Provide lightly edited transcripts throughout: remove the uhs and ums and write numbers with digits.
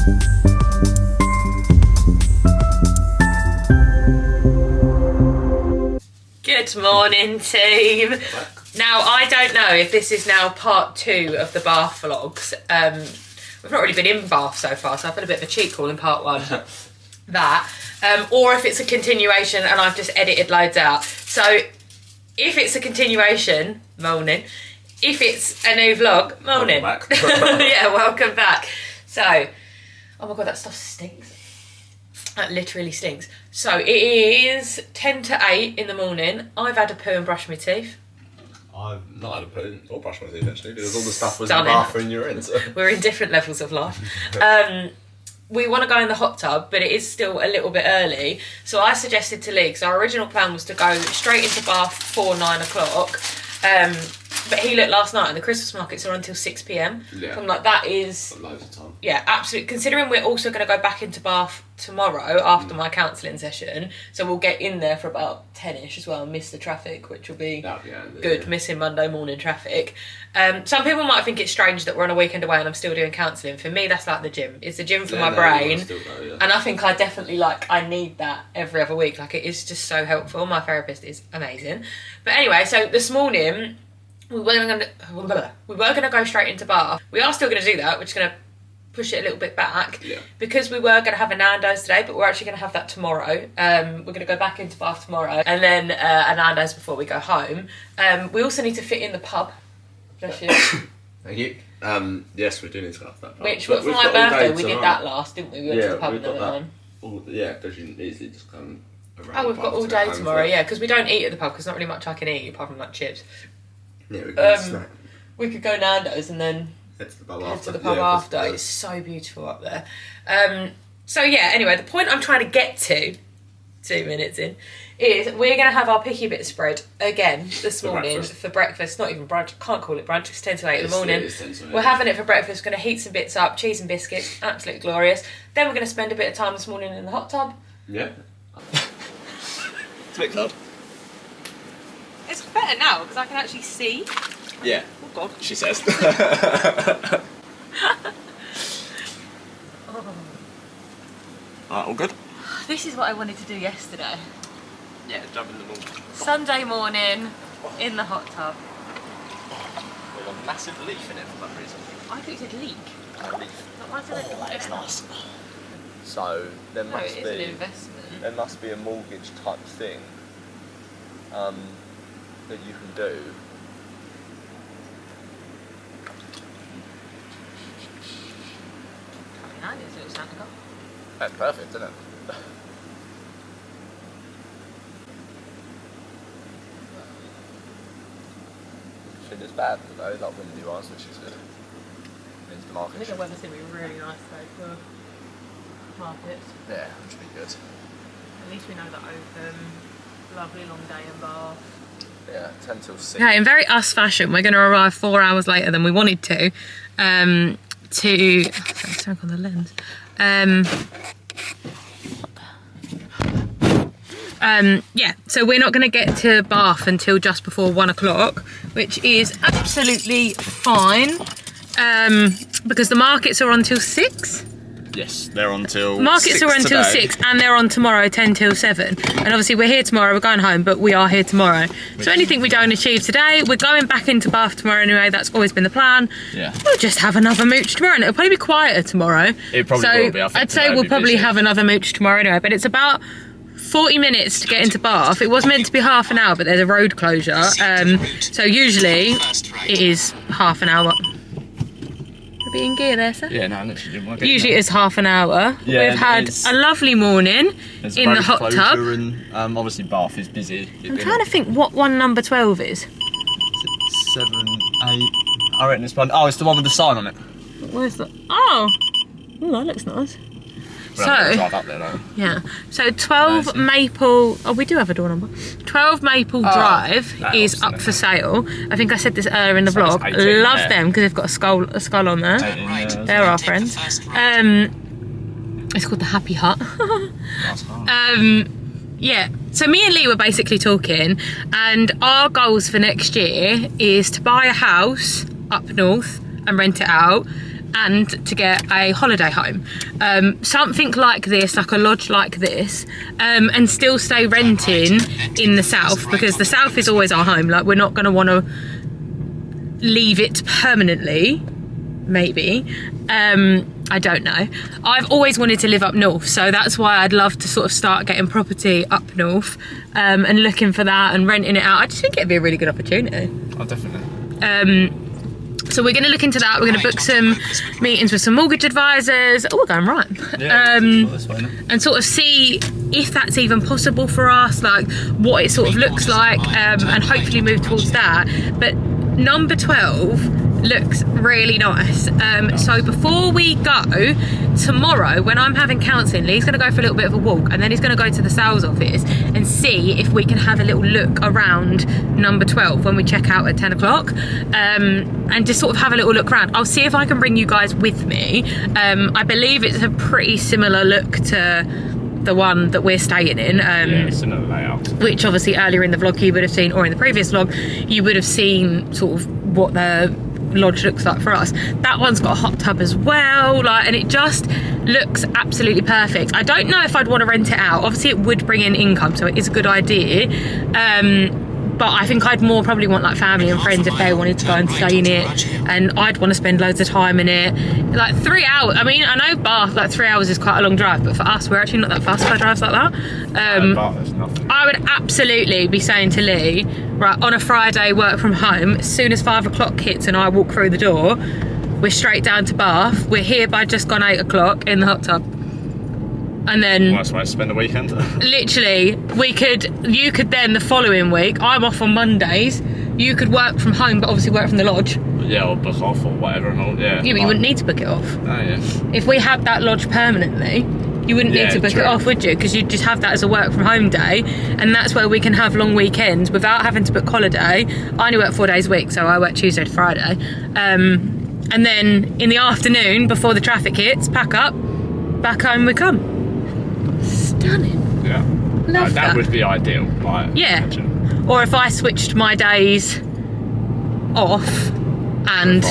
Good morning, team. Now, I don't know if this is now part 2 of the Bath vlogs. We've not really been in Bath so far, so I've had a bit of a cheat call in part 1. Or if it's a continuation and I've just edited loads out. So, if it's a continuation, morning. If it's a new vlog, morning. Welcome back. Yeah, welcome back. So, oh my god, that stuff stinks. That literally stinks. So it is 10 to 8 in the morning. I've had a poo and brushed my teeth. I've not had a poo or brushed my teeth actually because all the stuff was in the bathroom you're in. So. We're in different levels of life. We want to go in the hot tub, but it is still a little bit early. So I suggested to Lee, because our original plan was to go straight into Bath before 9 o'clock. But he looked last night and the Christmas markets are until 6 p.m. Yeah. So I'm like, that is... loads of time. Yeah, absolutely. Considering we're also going to go back into Bath tomorrow after my counselling session. So we'll get in there for about 10ish as well and miss the traffic, which will be good, yeah. Missing Monday morning traffic. Some people might think it's strange that we're on a weekend away and I'm still doing counselling. For me, that's like the gym. It's the gym for my brain. And I think I definitely, I need that every other week. Like, it is just so helpful. My therapist is amazing. But anyway, so this morning... We were going to go straight into Bath. We are still going to do that. We're just going to push it a little bit back. Yeah. Because we were going to have a Nando's today, but we're actually going to have that tomorrow. We're going to go back into Bath tomorrow. And then a Nando's before we go home. We also need to fit in the pub. Bless you. Thank you. Yes, we do need to have that pub. Which, for my birthday, we did that last, didn't we? We went to the pub and then yeah, because you can easily just come around. Oh, we've got all day tomorrow, yeah. Because we don't eat at the pub, because there's not really much I can eat apart from, chips. Yeah, we could snack. We could go Nando's and then head to the pub after. It's so beautiful up there. So yeah, anyway, the point I'm trying to get to, 2 minutes in, is we're going to have our picky bit spread again this morning for breakfast. Not even brunch, can't call it brunch, it's 10 to 8 in the morning. We're having it for breakfast, going to heat some bits up, cheese and biscuits, absolutely glorious. Then we're going to spend a bit of time this morning in the hot tub. Yeah. It's a bit cold. It's better now because I can actually see. Yeah. Oh God. She says. Oh. Alright, all good? This is what I wanted to do yesterday. Yeah, jump in the water. Sunday morning in the hot tub. With a massive leaf in it for that reason. I thought you said leak. No leaf. That is nice. So there must it is an investment. There must be a mortgage type thing. That you can do. That's perfect, isn't it? I think it's bad today, like windy ones, which is good. Means the market. I think the weather's going to be really nice though for markets. Yeah, which would be good. At least we know that open. Lovely long day in Bath. Yeah, 10 till 6. Okay, in very us fashion, we're going to arrive 4 hours later than we wanted to. Sorry, on the lens. Yeah, so we're not going to get to Bath until just before 1 o'clock, which is absolutely fine. Because the markets are on till 6. Yes, they're on till markets 6 are until today. 6 and they're on tomorrow 10 till 7. And obviously we're here tomorrow, we're going home, but we are here tomorrow. So anything we don't achieve today, we're going back into Bath tomorrow anyway. That's always been the plan. Yeah. We'll just have another mooch tomorrow and it'll probably be quieter tomorrow. It probably will be. I'd say we'll probably have another mooch tomorrow anyway, but it's about 40 minutes to get into Bath. It was meant to be half an hour, but there's a road closure. So usually it is half an hour. Be in gear there, sir? Yeah, no, I literally didn't want to get Usually it's half an hour. Yeah, we've had a lovely morning in the hot tub. And, obviously Bath is busy. I'm trying to think what one number 12 is. 7, 8. I reckon it's one. Oh, it's the one with the sign on it. Where's that? Oh, that looks nice. So, drive up there, though. Yeah. So 12 Maple. Oh, we do have a door number. 12 Maple Drive is up for sale. I think I said this earlier in the vlog. Love them because they've got a skull on there. They're our friends. It's called the Happy Hut. Yeah. So me and Lee were basically talking, and our goals for next year is to buy a house up north and rent it out. and to get a holiday home. Something like this, like a lodge like this, and still stay renting in the south, because the south is always our home. Like, we're not going to want to leave it permanently, maybe. I don't know. I've always wanted to live up north, so that's why I'd love to sort of start getting property up north, and looking for that and renting it out. I just think it'd be a really good opportunity. Oh, definitely. So we're going to look into that. We're going to book some meetings with some mortgage advisors. Oh, we're going right. Yeah, and sort of see if that's even possible for us, like what it sort of looks like, and hopefully move towards that. But number 12 looks really nice. So before we go tomorrow, when I'm having counselling, Lee's going to go for a little bit of a walk, and then he's going to go to the sales office and see if we can have a little look around number 12 when we check out at 10 o'clock, and just sort of have a little look around. I'll see if I can bring you guys with me. I believe it's a pretty similar look to the one that we're staying in, yeah, similar layout, which obviously earlier in the vlog you would have seen, or in the previous vlog you would have seen sort of what the lodge looks like for us. That one's got a hot tub as well, like, and it just looks absolutely perfect. I don't know if I'd want to rent it out. Obviously it would bring in income, so it is a good idea, but I think I'd more probably want like family and friends if they wanted to go and stay in it, and I'd want to spend loads of time in it. Like 3 hours, I mean, I know Bath, like 3 hours is quite a long drive, but for us, we're actually not that fast by drives like that. I would absolutely be saying to Lee, right, on a Friday, work from home, as soon as 5 o'clock hits and I walk through the door, we're straight down to Bath. We're here by just gone 8 o'clock in the hot tub. And then nice way to spend the weekend. Literally, you could then the following week, I'm off on Mondays, you could work from home, but obviously work from the lodge. Yeah, or book off or whatever and all, yeah. Yeah, but you wouldn't need to book it off. Oh, yeah. If we had that lodge permanently, you wouldn't need to book it off, would you? Because you'd just have that as a work from home day, and that's where we can have long weekends without having to book holiday. I only work 4 days a week, so I work Tuesday to Friday. And then in the afternoon, before the traffic hits, pack up, back home we come. Stunning. Yeah. Love that would be ideal. Like, yeah. Imagine. Or if I switched my days off and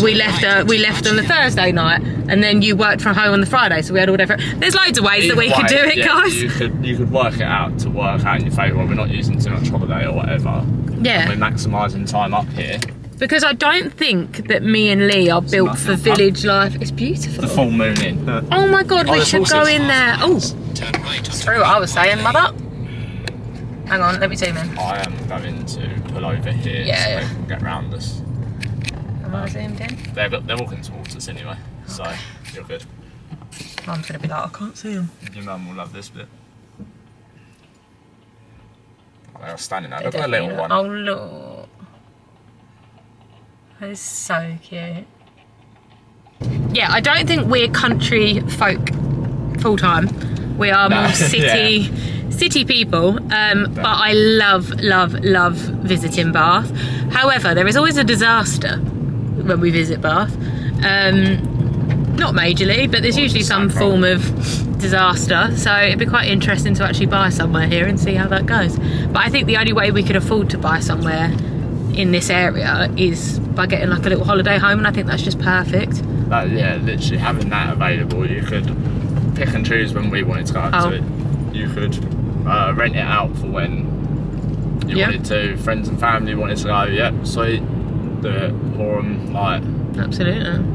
we left on the Thursday night, and then you worked from home on the Friday, so we had all different. There's loads of ways that we could do it, guys. You could work it out to work out in your favour. We're not using too much holiday or whatever. Yeah. We're maximising time up here. Because I don't think that me and Lee are built for village life. It's beautiful. The full moon in. Oh my god, we should go in there. Oh, that's true what I was saying, mother. Hang on, let me zoom in. I am going to pull over here so they can get round us. Am I zoomed in? They're walking towards us anyway, so you're good. Mum's going to be like, I can't see them. Your mum will love this bit. They are standing there. Look at the little one. Oh, look. That is so cute. Yeah, I don't think we're country folk full time. We are more city people, but I love visiting Bath. However, there is always a disaster when we visit Bath. Not majorly, but there's usually some form of disaster, so it'd be quite interesting to actually buy somewhere here and see how that goes. But I think the only way we could afford to buy somewhere in this area is by getting like a little holiday home, and I think that's just perfect. Yeah, literally having that available, you could pick and choose when we wanted to go up to it. You could rent it out for when you wanted to. Friends and family wanted to go, yep, sweet, do it, or like... Absolutely.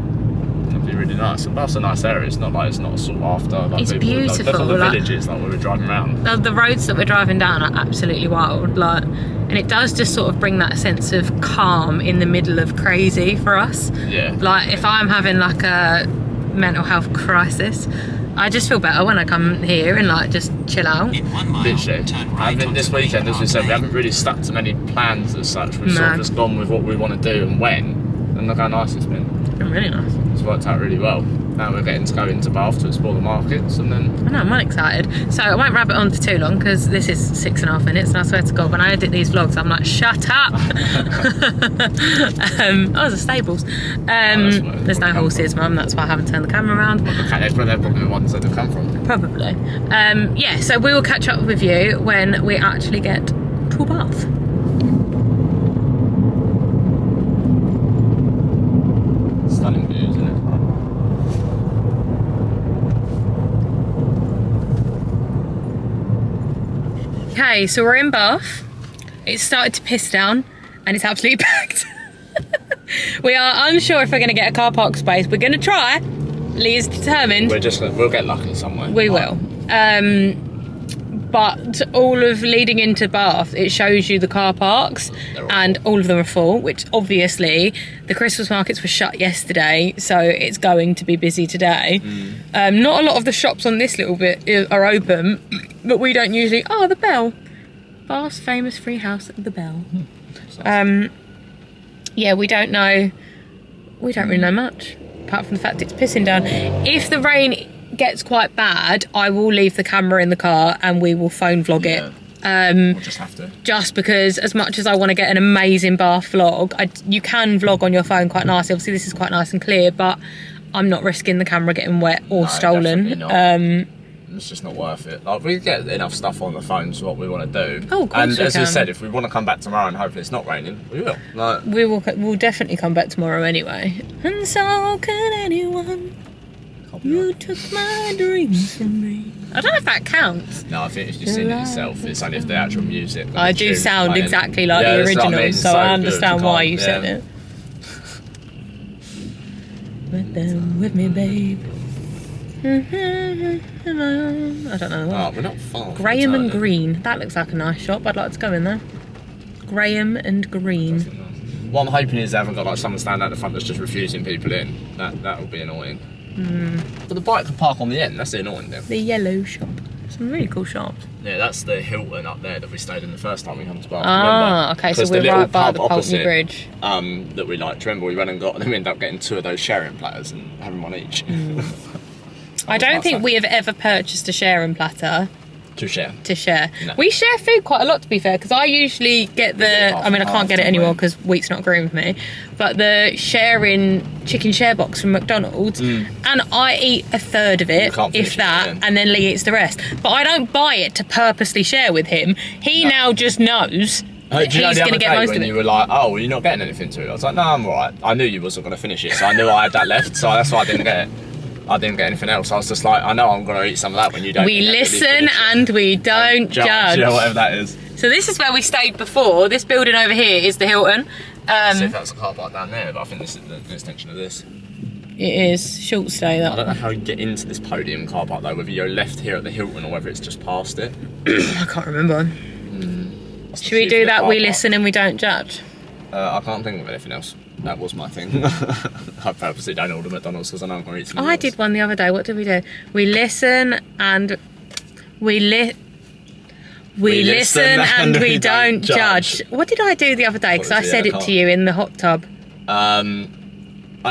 It'd be really nice. And Bath's a nice area. It's not like it's not sought after. Like, it's people, beautiful. Like, the villages like we were driving around. The roads that we're driving down are absolutely wild. Like, and it does just sort of bring that sense of calm in the middle of crazy for us. Yeah. Like if I'm having like a mental health crisis, I just feel better when I come here and like just chill out. Literally. I think this weekend, as we said, we haven't really stuck to many plans as such. We've sort of just gone with what we want to do and when. And look how nice it's been. It's been really nice. It's worked out really well. Now we're getting to go into Bath to explore the markets, and then... I know, I'm really excited. So I won't rabbit on for too long because this is 6.5 minutes, and I swear to God, when I edit these vlogs, I'm like, shut up! There's the stables. There's no horses, Mum, that's why I haven't turned the camera around. Well, they're probably the ones that they've come from. Probably. Yeah, so we will catch up with you when we actually get to Bath. Stunning views, isn't it? Okay, so we're in Bath. It's started to piss down and it's absolutely packed. We are unsure if we're going to get a car park space. We're going to try. Lee is determined. We'll get lucky somewhere. We will. But all of leading into Bath, it shows you the car parks and all of them are full, which obviously the Christmas markets were shut yesterday, so it's going to be busy today. Not a lot of the shops on this little bit are open, but we don't usually... Oh, the Bell. Bath's famous free house at the Bell. Yeah, we don't know. We don't really know much, apart from the fact it's pissing down. If the rain gets quite bad, I will leave the camera in the car and we will phone vlog it. We'll just have to. Just because as much as I want to get an amazing Bath vlog, you can vlog on your phone quite nicely. Obviously this is quite nice and clear, but I'm not risking the camera getting wet or stolen. It's just not worth it. Like, we get enough stuff on the phone to what we want to do. Oh, of course. And as you said, if we want to come back tomorrow and hopefully it's not raining, we will. Like, we'll definitely come back tomorrow anyway. And so could anyone. You took my dreams from me. I don't know if that counts. No, I think if you sing it yourself, it's only if the actual music. I do sound exactly like the original, so I understand why you said it. With them, with me, babe. I don't know. Oh, we're not far. Graham and Green. That looks like a nice shop. I'd like to go in there. Graham and Green. What I'm hoping is they haven't got like someone standing at the front that's just refusing people in. That will be annoying. But the bike can park on the end. That's the annoying thing. The yellow shop. Some really cool shops. Yeah, that's the Hilton up there that we stayed in the first time we come to Bath. Ah, okay, so we're right by the Pulteney Bridge. That we liked. Remember, we went and got, and then we ended up getting 2 of those sharing platters and having one each. I don't think we have ever purchased a sharing platter. To share. No. We share food quite a lot, to be fair, because I usually get I can't get it anymore because Wheat's not agreeing with me, but the sharing chicken share box from McDonald's, and I eat a third of it, if that, and then Lee eats the rest. But I don't buy it to purposely share with him. He now just knows that he's going to get most of it. When you were like, oh, well, you're not getting anything to it. I was like, no, I'm alright. I knew you wasn't going to finish it, so I knew I had that left, so that's why I didn't get it. I didn't get anything else. I was just like, I know I'm going to eat some of that when you don't. We listen and we don't judge. Yeah, whatever that is. So this is where we stayed before. This building over here is the Hilton. See if that's a car park down there, but I think this is the extension of this. It is. Short stay, that. I don't know how you get into this podium car park though, whether you're left here at the Hilton or whether it's just past it. I can't remember. Should we do that? We listen and we don't judge? I can't think of anything else. That was my thing. I purposely don't order McDonald's because I know I'm going to eat something else. I did one the other day. What did we do? We listen and we listen and we don't judge. What did I do the other day? Because I said it to you in the hot tub. I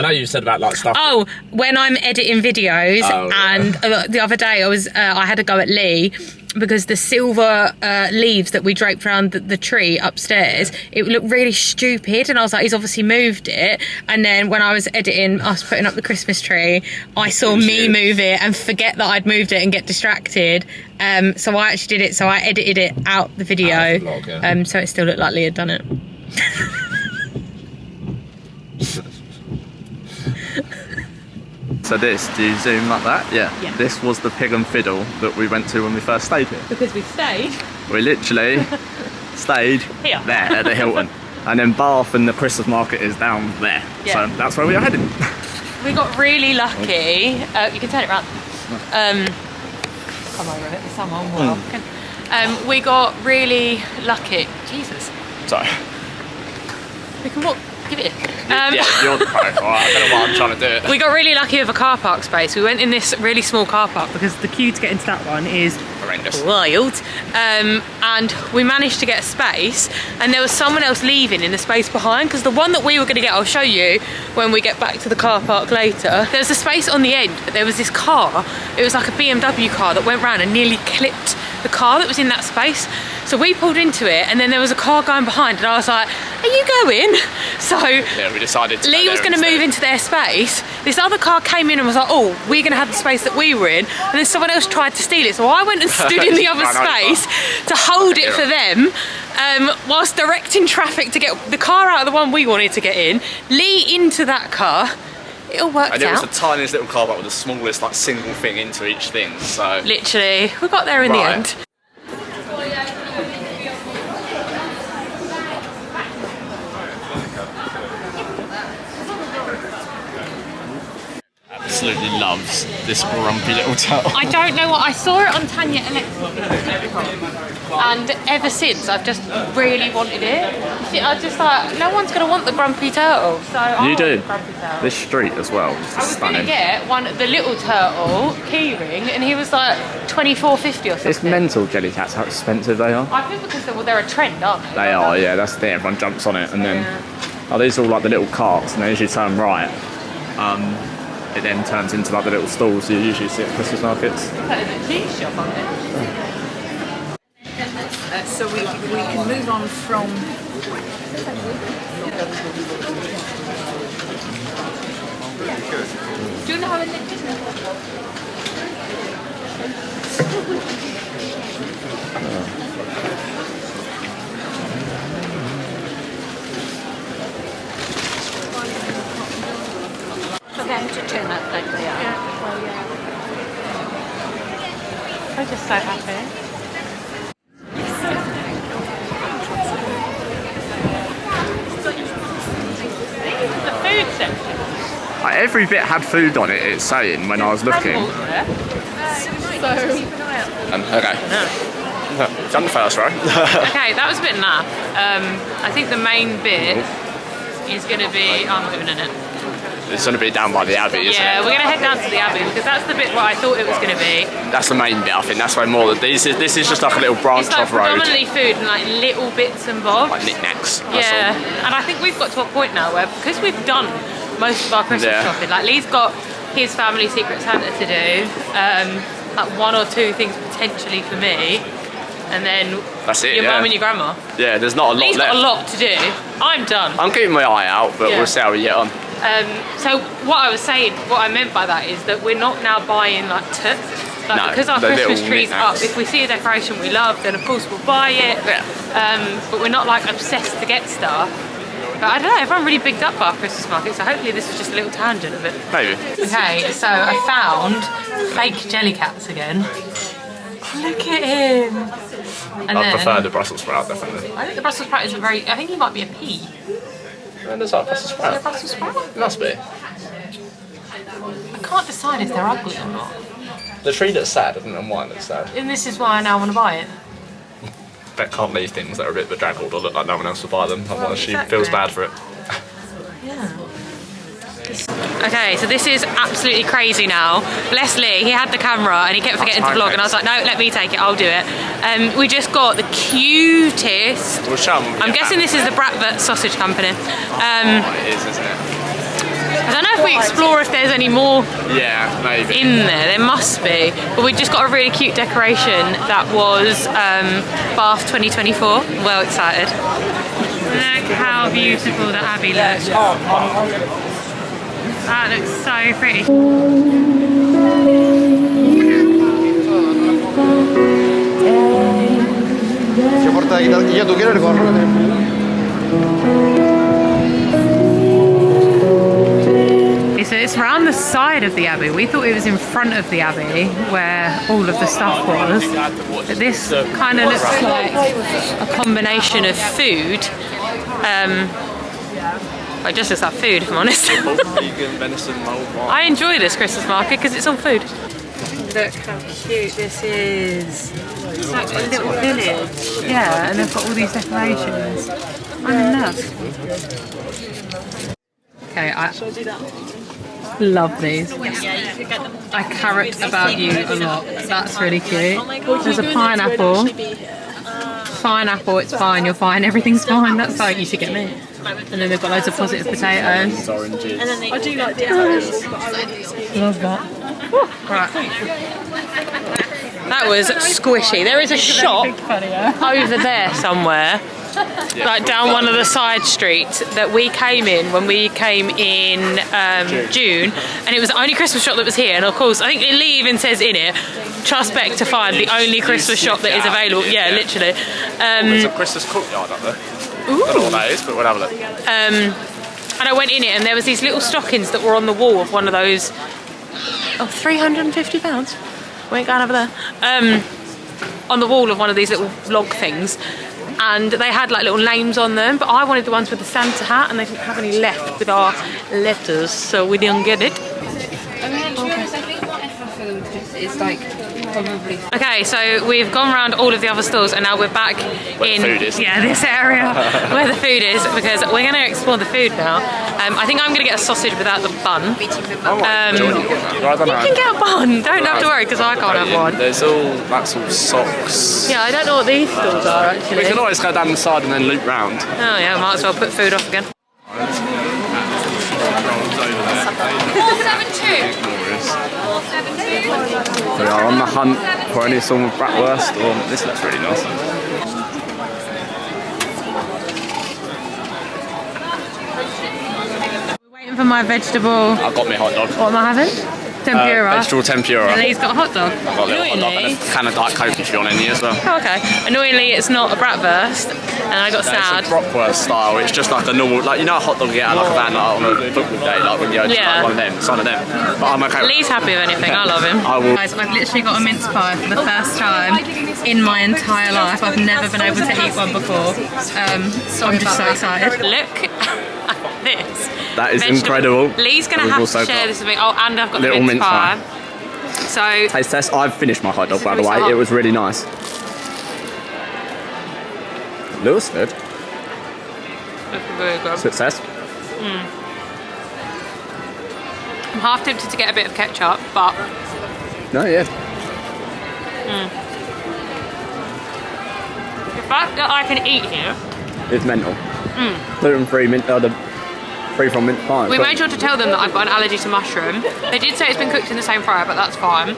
know you said about like stuff. Oh, when I'm editing videos, and the other day I had to go at Lee because the silver leaves that we draped around the tree upstairs, it looked really stupid, and I was like, he's obviously moved it. And then when I was editing us putting up the Christmas tree, I saw me move it and forget that I'd moved it and get distracted. So I actually did it. So I edited it out the video, vlog, yeah. So it still looked like Lee had done it. So do you zoom like that? Yeah. This was the Pig and Fiddle that we went to when we first stayed here. Because we stayed? We literally stayed here. There at the Hilton. And then Bath and the Christmas market is down there. Yeah. So that's where we are heading. We got really lucky. You can turn it around. Come over it, there's someone walking. We got really lucky. Jesus. Sorry. We can walk. Give it. Yeah, you're the pro. I don't know why I'm trying to do it. We got really lucky with a car park space. We went in this really small car park because the queue to get into that one is horrendous, wild. And we managed to get a space, and there was someone else leaving in the space behind, because the one that we were going to get, I'll show you when we get back to the car park later. There was a space on the end, but there was this car. It was like a BMW car that went round and nearly clipped the car that was in that space. So we pulled into it, and then there was a car going behind, and I was like, are you going? So yeah, we decided to Lee was going to move into their space. This other car came in and was like, oh, we're going to have the space that we were in. And then someone else tried to steal it. So I went and stood in the other space to hold it for them, whilst directing traffic to get the car out of the one we wanted to get in, Lee into that car. It all worked out. And it was the tiniest little car park with the smallest like single thing into each thing. So literally, we got there in the end. absolutely loves this grumpy little turtle. I don't know what, I saw it on Tanya Electric, and ever since I've just really wanted it. I was just like, no one's going to want the grumpy turtle, so You do. the grumpy turtle. This street as well. I was going to get the little turtle keyring, and he was like $24.50 or something. It's mental, jelly cats, how expensive they are. I think because they're a trend, aren't they? They are, yeah, that's the thing, everyone jumps on it, and then these are all like the little carts, and then as you turn right, it then turns into like the little stalls you usually see at Christmas markets. There's a cheese shop on it. So we can move on from... Do you know how it is? Okay, to turn that like they are. I'm just so happy. The food section. Like, every bit had food on it, it's saying when I was looking. Okay. Done the first row. Okay, that was a bit naff. I think the main bit is going to be... I'm not even in it. It's going to be down by the Abbey, isn't it? Yeah, we're going to head down to the Abbey because that's the bit where I thought it was going to be. That's the main bit, I think. That's where more... This is just like a little branch It's like off road. predominantly food and like little bits and bobs. Like knickknacks. Yeah, and I think we've got to a point now where, because we've done most of our Christmas shopping, like Lee's got his family Secret Santa to do, like one or two things potentially for me, and then that's it, your mum and your grandma. Yeah, there's not a lot Lee's left. got a lot to do. I'm done. I'm keeping my eye out, but we'll see how we get on. So what I was saying, what I meant by that is that we're not now buying like because our Christmas tree's up, if we see a decoration we love, then of course we'll buy it. Yeah. But we're not like obsessed to get stuff. But I don't know, everyone really bigged up our Christmas market, so hopefully this was just a little tangent of it. Maybe. Okay, so I found fake jelly cats again. Look at him. And I prefer the Brussels sprout, definitely. I think the Brussels sprout is I think he might be a pea. And there's like Brussels sprout. Is there a Brussels sprout? It must be. I can't decide if they're ugly or not. The tree that's sad isn't the one that's sad. And this is why I now want to buy it. Bet can't leave things that are a bit bedraggled or look like no one else will buy them. Otherwise she feels bad for it. Yeah. Okay, so this is absolutely crazy now. Bless Lee, he had the camera and he kept forgetting to vlog, and I was like, no, let me take it, I'll do it. We just got the cutest... I'm guessing this is the Bratwurst Sausage Company. It is, isn't it? I don't know if we explore if there's any more maybe in there. There must be. But we just got a really cute decoration that was Bath 2024. Well excited. Look how beautiful the Abbey looks. That looks so pretty. So it's around the side of the Abbey. We thought it was in front of the Abbey where all of the stuff was. But this kind of looks like a combination of food. It just looks like food, if I'm honest. I enjoy this Christmas market because it's all food. Look how cute this is. It's like a little village. Yeah, and they've got all these decorations. I'm in love. Okay, I love these. I carrot about you a lot. That's really cute. There's a pineapple. Pineapple, it's fine, you're fine, everyththing's fine. That's like, you should get me. And then they've got loads of positive potatoes. Oranges. I do like the apples. Love that. Right. That was squishy. There is a shop over there somewhere, like down one of the side streets that we came in when we came in June, and it was the only Christmas shop that was here. And of course, I think Lee even says in it, trust Beck to find the only Christmas shop that is available. Yeah, literally. There's a Christmas courtyard up there. Ooh. I don't know what that is, but we'll have a look. And I went in it, and there was these little stockings that were on the wall of one of those. Oh, £350. We ain't going over there. On the wall of one of these little log things, and they had like little names on them, but I wanted the ones with the Santa hat, and they didn't have any left with our letters, so we didn't get it. It's like probably. Okay, so we've gone around all of the other stores and now we're back in this area where the food is, because we're going to explore the food now. I think I'm going to get a sausage without the bun. You can get a bun, don't have to worry, because I can't have one. There's that's all socks. Yeah, I don't know what these stores are actually. We can always go down the side and then loop round. Oh yeah, might as well put food off again. 472. We are on the hunt for any sort of bratwurst. This looks really nice. We're waiting for my vegetable. I've got my hot dog. What am I having? Tempura. Vegetable tempura. And Lee's got a hot dog. I've got a little hot dog and a can of Diet Coke if you want any as well. Oh, okay. Annoyingly, it's not a bratwurst, and I got sad. It's a bratwurst style. It's just like a normal, like you know, a hot dog you get at like a van like, on a football day, like when you just like one of them. It's one of them. But I'm okay. Lee's happy with anything. I love him. I will. Guys, I've literally got a mince pie for the first time in my entire life. I've never been able to eat one before. I'm just so excited. Look at this. That is incredible. Lee's gonna have to share this with me. Oh, and I've got the mince pie. So taste test. I've finished my hot dog by the way. It was really nice. Looks good. Looks very good. Success. I'm half tempted to get a bit of ketchup, but no, yeah. The fact that I can eat here is mental. Gluten-free mint. Free from mint pie. We made sure to tell them that I've got an allergy to mushroom. They did say it's been cooked in the same fryer, but that's fine.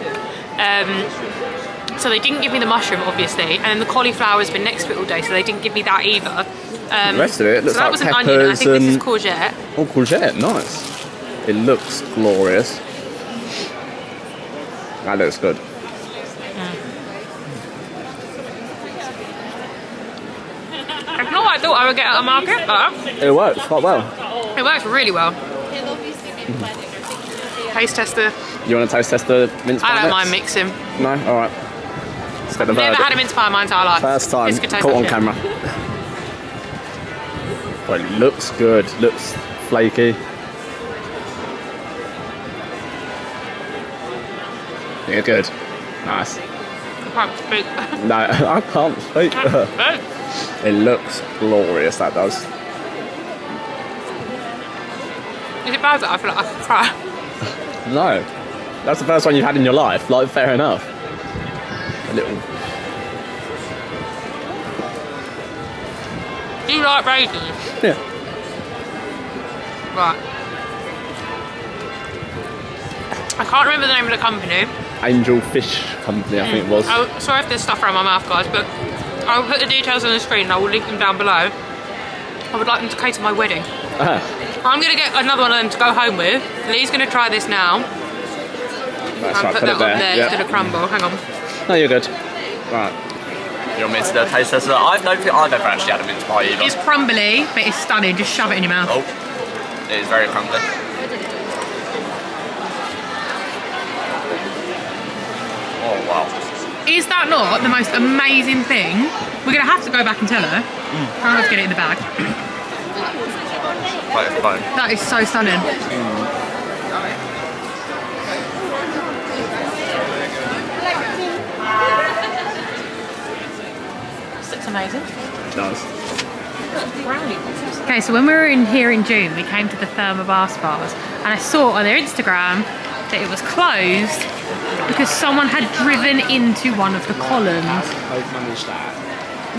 So they didn't give me the mushroom, obviously, and then the cauliflower has been next to it all day, so they didn't give me that either. The rest of it looks so that like was an peppers onion. I think and this is courgette. Oh, courgette, nice. It looks glorious. That looks good. It's not what I thought I would get at a market, but it works quite well. It works really well. Taste tester. You want to taste test the mince pie? I don't mind mixing. No? Alright. Never had a mince pie in my entire life. First time, caught on camera. But it looks good, looks flaky. Yeah, good. Nice. I can't speak. No, I can't speak. It looks glorious, that does. Is it bad that I feel like I could cry? No. That's the first one you've had in your life. Like, fair enough. A little. Do you like raisins? Yeah. Right. I can't remember the name of the company. Angelfish Company, I think it was. Oh, sorry if there's stuff around my mouth, guys, but I'll put the details on the screen and I will link them down below. I would like them to cater my wedding. I'm going to get another one of them to go home with. Lee's going to try this now. That's and right, put that there. on there. Yep. It's going to crumble. Hang on. No, you're good. Right. You want me to do a taste test? I've never actually had a mince pie either. It's crumbly, but it's stunning. Just shove it in your mouth. Oh, it is very crumbly. Oh, wow. Is that not the most amazing thing? We're going to have to go back and tell her. I'll have to get it in the bag. That is so stunning. This looks amazing. It does. Okay, so when we were in here in June, we came to the Therma Bar Spas, and I saw on their Instagram that it was closed because someone had driven into one of the columns.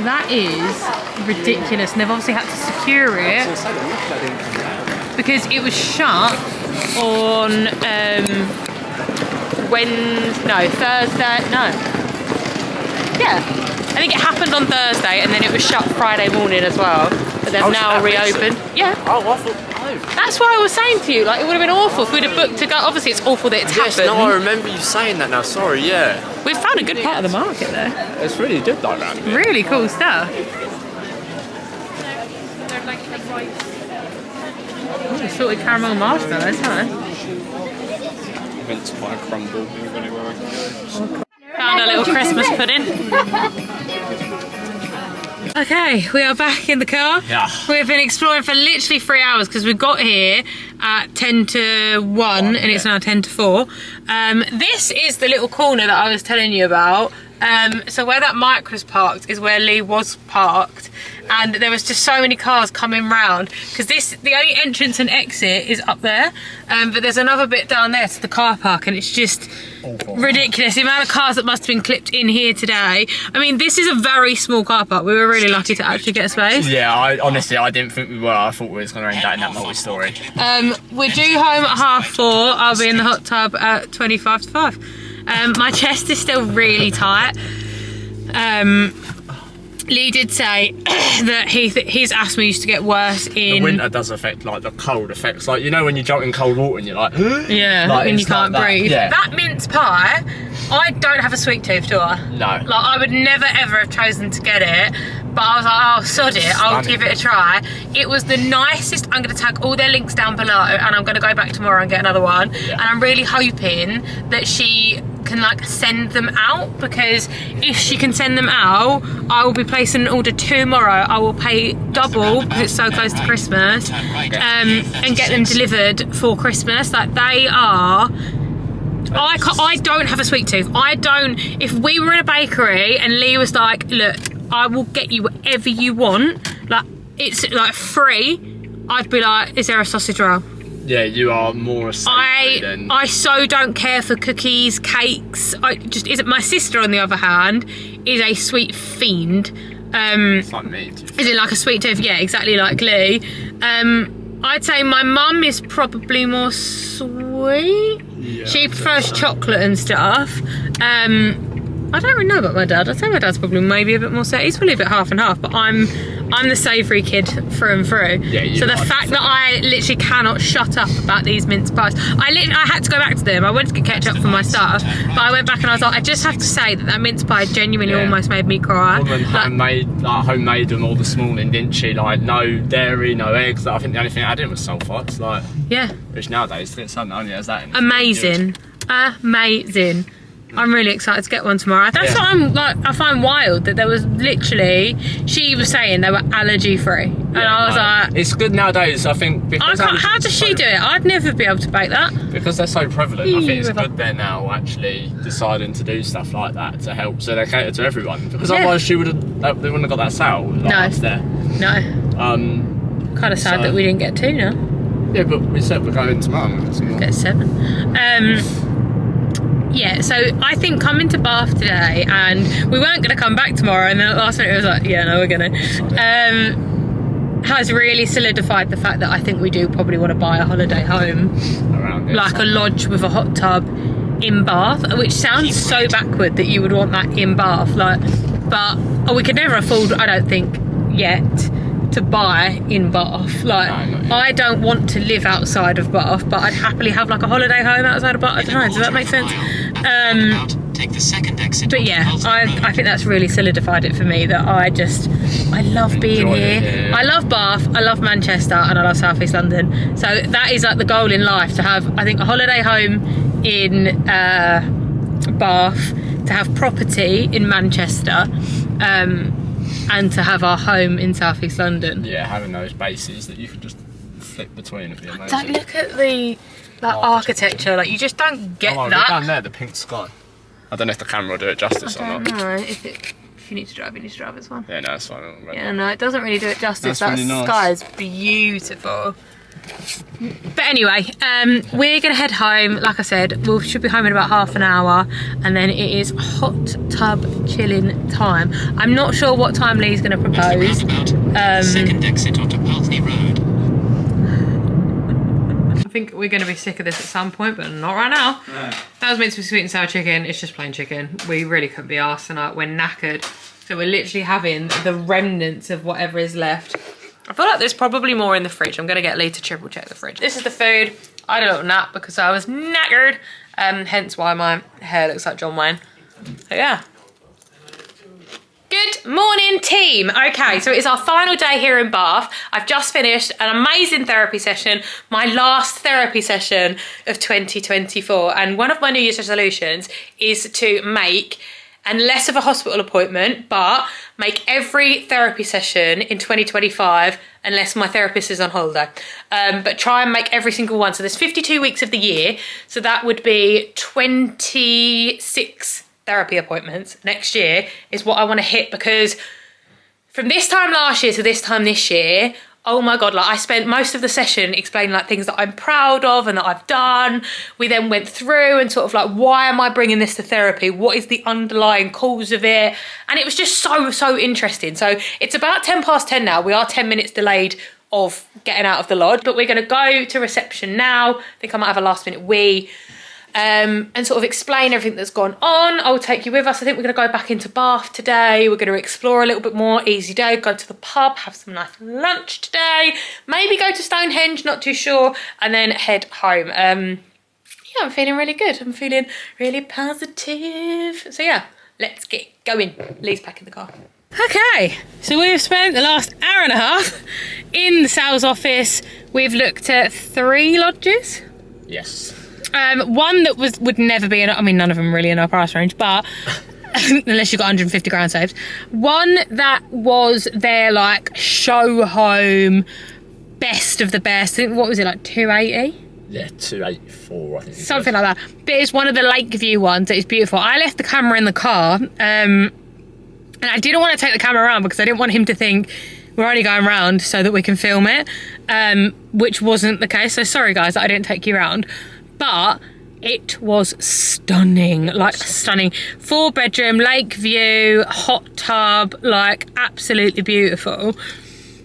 That is ridiculous, and they've obviously had to secure it because it was shut on Thursday. I think it happened on Thursday, and then it was shut Friday morning as well. But they've now reopened. Yeah. Oh, I thought. That's what I was saying to you. Like, it would have been awful if we'd have booked to go. Obviously, it's awful that it's happened. No, I remember you saying that now. Sorry, yeah. We've found a good part of the market there. It's really good though around here. Really cool stuff. Oh, salted caramel marshmallows, huh? Mince pie crumble. Found a little Christmas pudding. Okay, we are back in the car. Yeah. We've been exploring for literally 3 hours because we got here at 10 to 1 and it's now 10 to 4. This is the little corner that I was telling you about. So where that Micra's parked is where Lee was parked, and there was just so many cars coming round because the only entrance and exit is up there, but there's another bit down there to the car park, and it's just ridiculous the amount of cars that must have been clipped in here today. I mean, this is a very small car park. We were really lucky to actually get a space. Yeah, I didn't think we were. I thought we was going to end up in that multi-story. We're due home at 4:30. I'll be in the hot tub at 25 to 5. My chest is still really tight. Lee did say that his asthma used to get worse in... The winter does affect, like, the cold effects. Like, you know when you jump in cold water and you're like... Yeah, like, and you can't breathe. Yeah. That mince pie, I don't have a sweet tooth, do I? No. Like, I would never, ever have chosen to get it. But I was like, oh, sod it, I'll give it a try. It was the nicest. I'm going to tag all their links down below, and I'm going to go back tomorrow and get another one. Yeah. And I'm really hoping that she can like send them out, because if she can send them out, I will be placing an order tomorrow. I will pay double because it's so close to Christmas, and get them delivered for Christmas. Like, they are... I don't have a sweet tooth. I don't... If we were in a bakery and Lee was like, look, I will get you whatever you want, like, it's like free, I'd be like, is there a sausage roll? Yeah, you are more a savoury than... I so don't care for cookies, cakes. My sister, on the other hand, is a sweet fiend. It's like me. Is it like a sweet tooth? Yeah, exactly like Lee. I'd say my mum is probably more sweet. Yeah, she prefers chocolate and stuff. I don't really know about my dad. I'd say my dad's probably maybe a bit more he's probably a bit half and half, but I'm the savoury kid through and through. Yeah, so the fact that I literally cannot shut up about these mince pies, I had to go back to them. I went to get ketchup for my stuff, but I went back and I was like, I just have to say that mince pie genuinely almost made me cry. Woman homemade them all this morning, didn't she? Like, no dairy, no eggs. I think the only thing I added was sulphites. Like, yeah. Which nowadays, it's something only has that in it. Amazing. Amazing. I'm really excited to get one tomorrow. That's what I find wild, that there was literally, she was saying they were allergy free. And I was like... It's good nowadays, I think, because... How does she do it? I'd never be able to bake that. Because they're so prevalent, I think it's good they're now actually deciding to do stuff like that to help, so they cater to everyone. Because otherwise they wouldn't have got that sale. Like, there. No. Kind of sad that we didn't get 2 now. Yeah, but we said we're going tomorrow. Get 7. Yeah, so I think coming to Bath today, and we weren't going to come back tomorrow, and then at last minute it was like, yeah, no, we're going to, has really solidified the fact that I think we do probably want to buy a holiday home, like a lodge with a hot tub in Bath, which sounds so backward that you would want that in Bath, like, but we could never afford, I don't think, yet, to buy in Bath. Like, I don't want to live outside of Bath, but I'd happily have like a holiday home outside of Bath. I don't know, does that make sense? But yeah, I think that's really solidified it for me, that I love being here. Yeah. I love Bath, I love Manchester, and I love South East London. So that is like the goal in life, to have, I think, a holiday home in Bath, to have property in Manchester, and to have our home in South East London. Yeah, having those bases that you could just flip between would be amazing. Don't look at the architecture, like, you just don't get that. Look down there, the pink sky. I don't know if the camera will do it justice or not. I don't know. If you need to drive, you need to drive this one. Yeah, no, it's fine. Yeah, no, it doesn't really do it justice. That really nice. Sky is beautiful. But anyway, we're going to head home. Like I said, we should be home in about half an hour, and then it is hot tub chilling time. I'm not sure what time Lee's going to propose. Second exit onto Pulteney Road. I think we're going to be sick of this at some point, but not right now. No. That was meant to be sweet and sour chicken. It's just plain chicken. We really couldn't be arsed tonight. We're knackered. So we're literally having the remnants of whatever is left. I feel like there's probably more in the fridge. I'm going to get Lee to triple check the fridge. This is the food. I had a little nap because I was knackered. Hence why my hair looks like John Wayne. So yeah. Good morning, team. Okay, so it's our final day here in Bath. I've just finished an amazing therapy session, my last therapy session of 2024. And one of my New Year's resolutions is to make and less of a hospital appointment, but make every therapy session in 2025 unless my therapist is on holiday. But try and make every single one. So there's 52 weeks of the year. So that would be 26 therapy appointments next year is what I want to hit, because from this time last year to this time this year, oh my God, like I spent most of the session explaining like things that I'm proud of and that I've done. We then went through and sort of like, why am I bringing this to therapy? What is the underlying cause of it? And it was just so interesting. So it's about 10:10 now. We are 10 minutes delayed of getting out of the lodge, but we're going to go to reception now. I think I might have a last minute wee. And sort of explain everything that's gone on. I'll take you with us. I think we're going to go back into Bath today. We're going to explore a little bit more. Easy day, go to the pub, have some nice lunch today. Maybe go to Stonehenge, not too sure. And then head home. Yeah, I'm feeling really good. I'm feeling really positive. So yeah, let's get going. Lee's back in the car. Okay, so we've spent the last hour and a half in the sales office. We've looked at 3 lodges. Yes. One that would never be I mean, none of them really in our price range, but unless you've got 150 grand saved. One that was their like show home, best of the best. I think, what was it, like 280? Yeah, 284, I think. Something like that. But it's one of the Lakeview ones that is beautiful. I left the camera in the car, and I didn't want to take the camera around because I didn't want him to think we're only going round so that we can film it, which wasn't the case. So sorry guys that I didn't take you around. But it was stunning, like stunning. 4-bedroom, lake view, hot tub, like absolutely beautiful.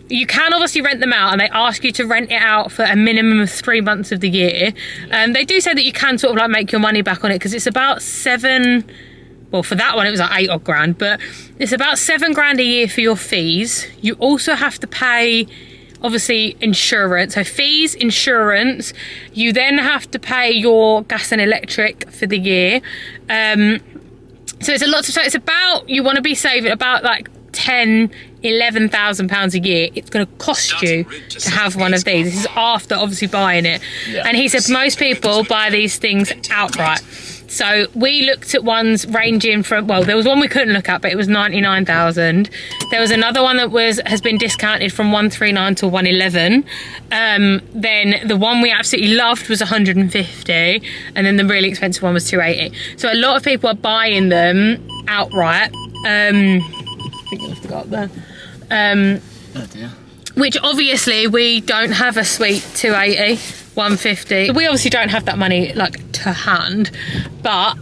You can obviously rent them out, and they ask you to rent it out for a minimum of 3 months of the year. They do say that you can sort of like make your money back on it, because it's about 7, well for that one it was like 8 odd grand, but it's about 7 grand a year for your fees. You also have to pay obviously insurance, so fees, insurance. You then have to pay your gas and electric for the year. So it's a lot. So it's about, you want to be saving about like 10,000-11,000 pounds a year. It's going to cost you to have one of these. This is after obviously buying it. Yeah. And he said most people buy these things outright. So we looked at ones ranging from, well, there was one we couldn't look at, but it was 99,000. There was another one that has been discounted from 139 to 111. Then the one we absolutely loved was 150, and then the really expensive one was 280. So a lot of people are buying them outright. I think you'll have to go up there. Oh dear. Which obviously we don't have a sweet 280, 150. We obviously don't have that money like to hand, but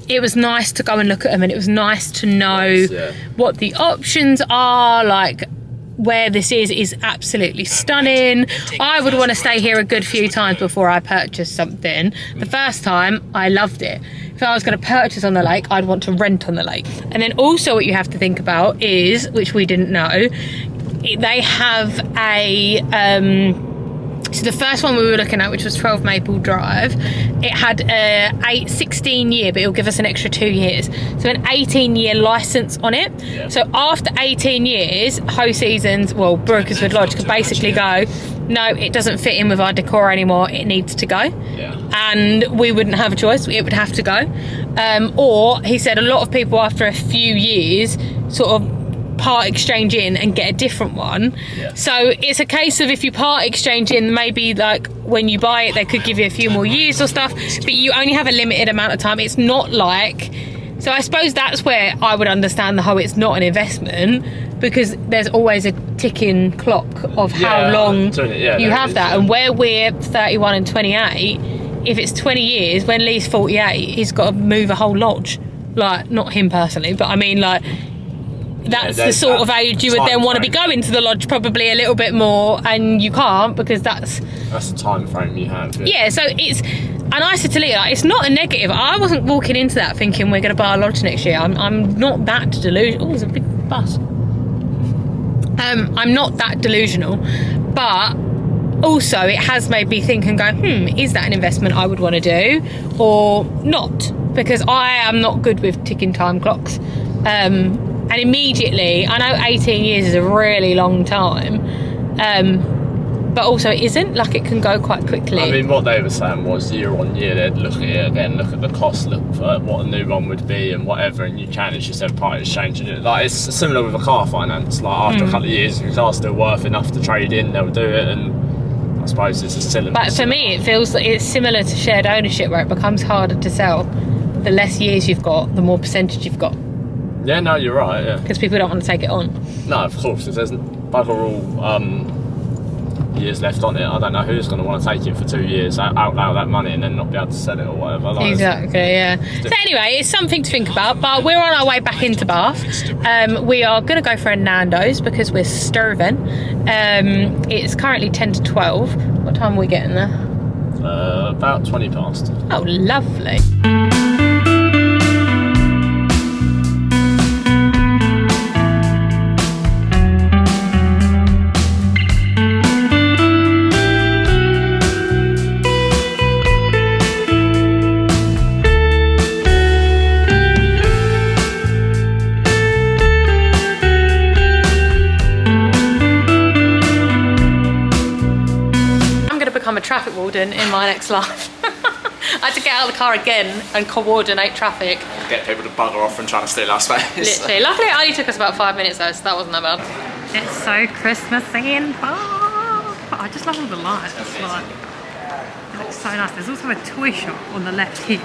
it was nice to go and look at them, and it was nice to know what the options are, like where this is absolutely stunning. I would want to stay here a good few times before I purchase something. The first time I loved it. If I was going to purchase on the lake, I'd want to rent on the lake. And then also what you have to think about is, which we didn't know, they have a so the first one we were looking at, which was 12 Maple Drive, it had a 16 year, but it'll give us an extra 2 years, so an 18-year license on it. Yeah. So after 18 years, Hoseasons, well, Brokerswood Lodge could basically go, no, it doesn't fit in with our decor anymore, it needs to go. Yeah. And we wouldn't have a choice, it would have to go. Or he said a lot of people after a few years sort of part exchange in and get a different one. Yeah. So it's a case of, if you part exchange in, maybe like when you buy it they could give you a few more years or stuff, but you only have a limited amount of time. It's not like, so I suppose that's where I would understand the whole it's not an investment, because there's always a ticking clock of how long you have that. And where we're 31 and 28, if it's 20 years, when Lee's 48, he's got to move a whole lodge. Like, not him personally, but I mean like, that's the sort of age you would then want to be going to the lodge probably a little bit more, and you can't, because that's the time frame you have. Yeah, so it's, and I said to Leah, it's not a negative. I wasn't walking into that thinking we're going to buy a lodge next year. I'm not that delusional. Oh, there's a big bus. I'm not that delusional, but also it has made me think and go, is that an investment I would want to do or not? Because I am not good with ticking time clocks. And immediately, I know 18 years is a really long time, but also it isn't. Like, it can go quite quickly. I mean, what they were saying was year on year they'd look at it again, look at the cost, look for what a new one would be and whatever, and you can, it's just their part exchange. And like, it's similar with a car finance. Like, after a couple of years, if your car's still worth enough to trade in, they'll do it. And I suppose it's a similar. But for me, it feels like it's similar to shared ownership, where it becomes harder to sell. The less years you've got, the more percentage you've got. Yeah, no, you're right. Yeah. Because people don't want to take it on. No, of course. If there's bugger all years left on it, I don't know who's going to want to take it for 2 years, outlaw that money, and then not be able to sell it or whatever. Like, exactly, yeah. So anyway, it's something to think about. But we're on our way back into Bath. We are going to go for a Nando's because we're starving. It's currently 10 to 12. What time are we getting there? About 20 past. Oh, lovely. I'm a traffic warden in my next life. I had to get out of the car again and coordinate traffic. Get people to bugger off and try to steal our space. Literally. Luckily it only took us about 5 minutes though, so that wasn't that bad. It's so Christmassy in Bath. I just love all the lights. It looks so nice. There's also a toy shop on the left here.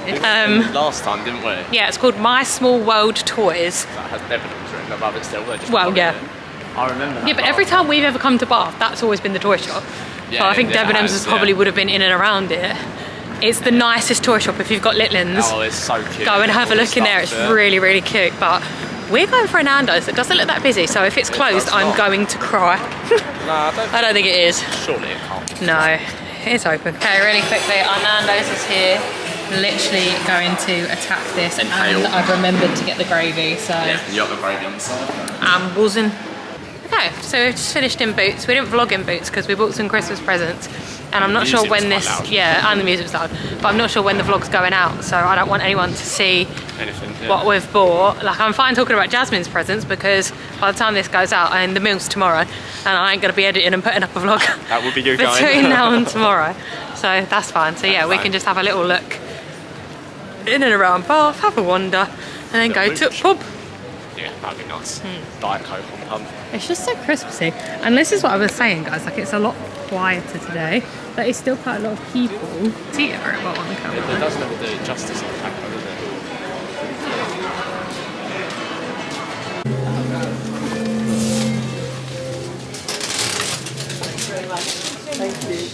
Last time, didn't we? Yeah, it's called My Small World Toys. That has Debenhams written above it still. Well, yeah. I remember that. Yeah, but every time we've ever come to Bath, that's always been the toy shop. Yeah, so I think Debenhams probably would have been in and around it. It's the nicest toy shop if you've got Headlands. Oh, it's so cute. Go and have a look in there. It's really, really cute. But we're going for a Nando's. It doesn't look that busy. So if it's closed, I'm going to cry. No, I don't think it is. Surely it can't. No, it's open. Okay, really quickly, our Nando's is here. Literally going to attack this, and I've remembered to get the gravy. So yeah, you got the gravy on the side. I'm buzzing. Okay, so we've just finished in Boots. We didn't vlog in Boots because we bought some Christmas presents, and I'm not sure when this. Yeah, and the music's loud, but I'm not sure when the vlog's going out. So I don't want anyone to see anything. Yeah. What we've bought. Like, I'm fine talking about Jasmine's presents because by the time this goes out, I'm in the mills tomorrow, and I ain't gonna be editing and putting up a vlog. That would be you going between now and tomorrow. So that's fine. So yeah, we can just have a little look in and around Bath, have a wander, and then go to pub. Yeah, that'd be nice. Diet Coke on pump. It's just so Christmassy. And this is what I was saying, guys. Like, it's a lot quieter today, but it's still quite a lot of people. See it very well on the camera. It doesn't ever do justice on camera, does it? Thank you.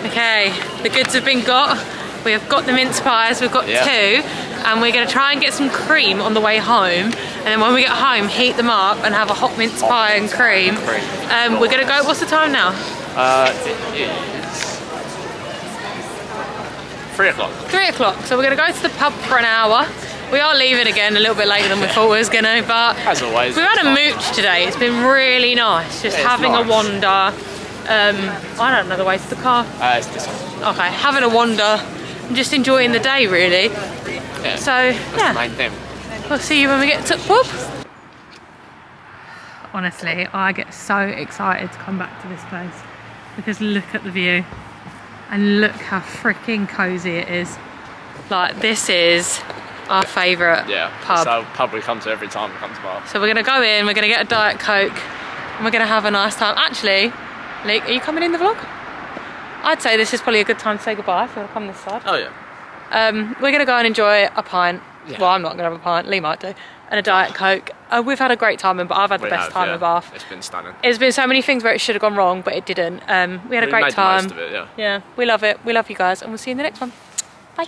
Okay, the goods have been got. We have got the mince pies, we've got 2, and we're going to try and get some cream on the way home, and then when we get home, heat them up and have a hot mince pie and cream. We're going to go, what's the time now? It is 3 o'clock. 3 o'clock, so we're going to go to the pub for an hour. We are leaving again a little bit later than we thought we was going to, but as always, we've had a mooch today. It's been really nice, just having a wander. I don't know the way to the car. It's this one. Okay, having a wander and just enjoying the day, really. Yeah. So, yeah. We'll see you when we get to the pub. Honestly, I get so excited to come back to this place because look at the view and look how freaking cosy it is. Like, this is our favourite pub. So pub we come to every time we come to Bath. So we're going to go in, we're going to get a Diet Coke, and we're going to have a nice time. Actually, Luke, are you coming in the vlog? I'd say this is probably a good time to say goodbye if you want to come this side. Oh yeah. We're going to go and enjoy a pint. Yeah. Well, I'm not going to have a pint, Lee might do. And a Diet Coke. We've had a great time, but I've had the best time in Bath. It's been stunning. There's been so many things where it should have gone wrong, but it didn't. We had a great time. The most of it, Yeah, we love it. We love you guys, and we'll see you in the next one. Bye.